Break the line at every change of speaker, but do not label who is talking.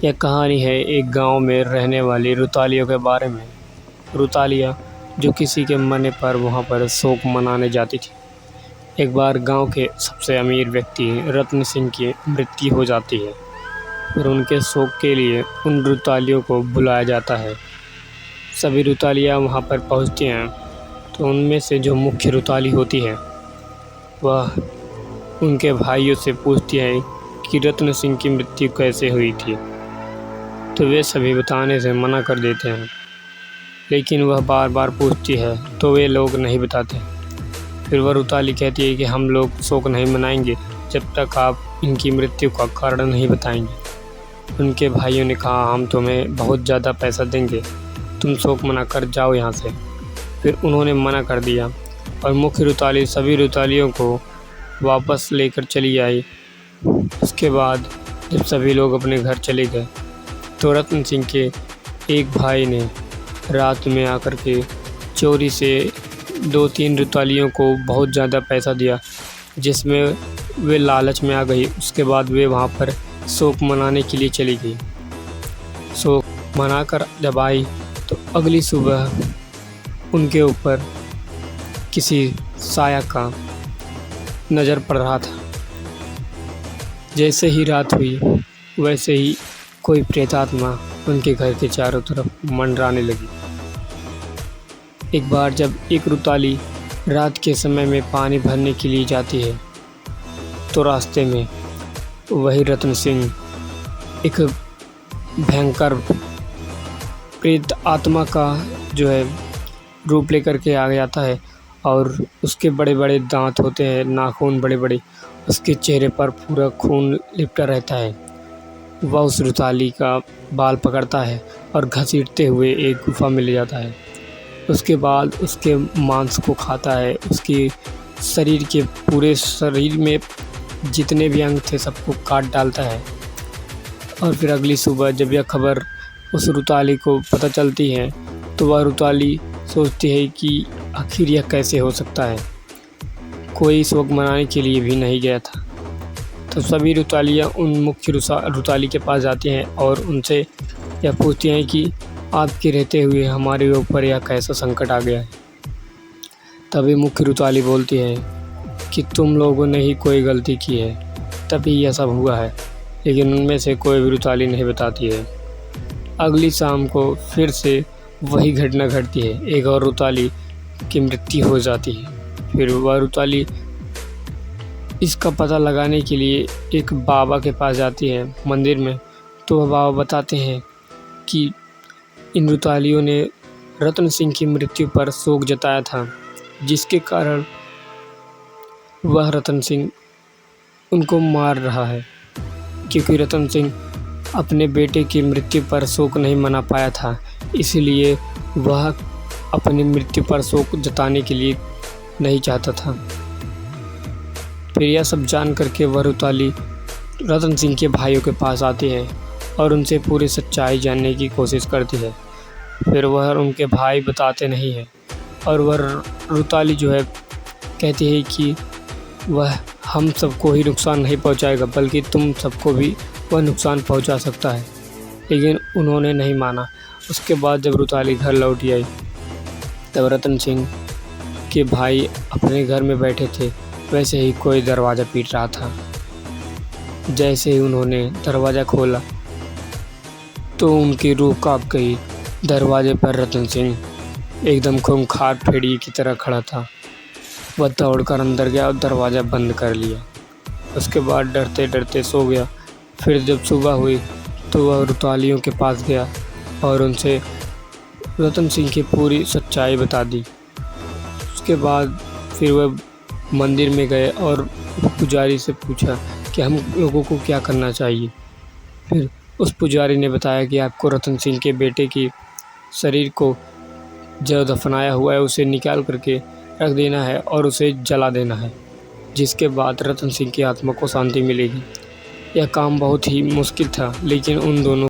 यह कहानी है एक गांव में रहने वाली रुतालियों के बारे में। रुतालियाँ जो किसी के मरने पर वहां पर शोक मनाने जाती थी। एक बार गांव के सबसे अमीर व्यक्ति रत्न सिंह की मृत्यु हो जाती है। फिर उनके शोक के लिए उन रुतालियों को बुलाया जाता है। सभी रुतालियाँ वहां पर पहुंचती हैं तो उनमें से जो मुख्य रुताली होती है वह उनके भाइयों से पूछती है कि रत्न सिंह की मृत्यु कैसे हुई थी। तो वे सभी बताने से मना कर देते हैं, लेकिन वह बार बार पूछती है तो वे लोग नहीं बताते। फिर वह रुताली कहती है कि हम लोग शोक नहीं मनाएंगे जब तक आप इनकी मृत्यु का कारण नहीं बताएंगे। उनके भाइयों ने कहा, हम तुम्हें बहुत ज़्यादा पैसा देंगे, तुम शोक मना कर जाओ यहाँ से। फिर उन्होंने मना कर दिया और मुख्य रुताली सभी रुतालियों को वापस लेकर चली आई। उसके बाद जब सभी लोग अपने घर चले गए तो रत्न सिंह के एक भाई ने रात में आकर के चोरी से 2-3 रुतालियों को बहुत ज़्यादा पैसा दिया, जिसमें वे लालच में आ गई। उसके बाद वे वहाँ पर शोक मनाने के लिए चली गई। शोक मनाकर जब आई तो अगली सुबह उनके ऊपर किसी साया का नज़र पड़ रहा था। जैसे ही रात हुई वैसे ही कोई प्रेतात्मा उनके घर के चारों तरफ मंडराने लगी। एक बार जब एक रुताली रात के समय में पानी भरने के लिए जाती है तो रास्ते में वही रत्न सिंह एक भयंकर प्रेत आत्मा का रूप लेकर के आ जाता है और उसके बड़े बड़े दांत होते हैं, नाखून बड़े बड़े, उसके चेहरे पर पूरा खून लिपटा रहता है। वह उस रुताली का बाल पकड़ता है और घसीटते हुए एक गुफा में ले जाता है। उसके बाद उसके मांस को खाता है, उसकी शरीर के पूरे शरीर में जितने भी अंग थे सबको काट डालता है। और फिर अगली सुबह जब यह खबर उस रुताली को पता चलती है तो वह रुताली सोचती है कि आखिर यह कैसे हो सकता है, कोई शोक मनाने के लिए भी नहीं गया था। तो सभी रुतालियाँ उन मुख्य रुताली के पास जाती हैं और उनसे यह पूछती हैं कि आपके रहते हुए हमारे ऊपर यह कैसा संकट आ गया है। तभी मुख्य रुताली बोलती है कि तुम लोगों ने ही कोई गलती की है, तभी यह सब हुआ है। लेकिन उनमें से कोई भी रुताली नहीं बताती है। अगली शाम को फिर से वही घटना घटती है, एक और रुताली की मृत्यु हो जाती है। फिर वह रुताली इसका पता लगाने के लिए एक बाबा के पास जाती है मंदिर में। तो वह बाबा बताते हैं कि इन रुतालियों ने रत्न सिंह की मृत्यु पर शोक जताया था, जिसके कारण वह रत्न सिंह उनको मार रहा है, क्योंकि रत्न सिंह अपने बेटे की मृत्यु पर शोक नहीं मना पाया था, इसलिए वह अपनी मृत्यु पर शोक जताने के लिए नहीं चाहता था। फिर यह सब जान करके वह रुताली रत्न सिंह के भाइयों के पास आती है और उनसे पूरी सच्चाई जानने की कोशिश करती है। फिर वह उनके भाई बताते नहीं हैं और वह रुताली कहती है कि वह हम सबको ही नुकसान नहीं पहुंचाएगा, बल्कि तुम सबको भी वह नुकसान पहुंचा सकता है। लेकिन उन्होंने नहीं माना। उसके बाद जब रुताली घर लौटी आई तब रत्न सिंह के भाई अपने घर में बैठे थे, वैसे ही कोई दरवाज़ा पीट रहा था। जैसे ही उन्होंने दरवाज़ा खोला तो उनकी रूह कांप गई। दरवाजे पर रत्न सिंह एकदम खूंखार भेड़िए की तरह खड़ा था। वह दौड़कर अंदर गया और दरवाज़ा बंद कर लिया। उसके बाद डरते डरते सो गया। फिर जब सुबह हुई तो वह रुतालियों के पास गया और उनसे रत्न सिंह की पूरी सच्चाई बता दी। उसके बाद फिर वह मंदिर में गए और पुजारी से पूछा कि हम लोगों को क्या करना चाहिए। फिर उस पुजारी ने बताया कि आपको रत्न सिंह के बेटे की शरीर को जो दफनाया हुआ है उसे निकाल करके रख देना है और उसे जला देना है, जिसके बाद रत्न सिंह की आत्मा को शांति मिलेगी। यह काम बहुत ही मुश्किल था, लेकिन उन दोनों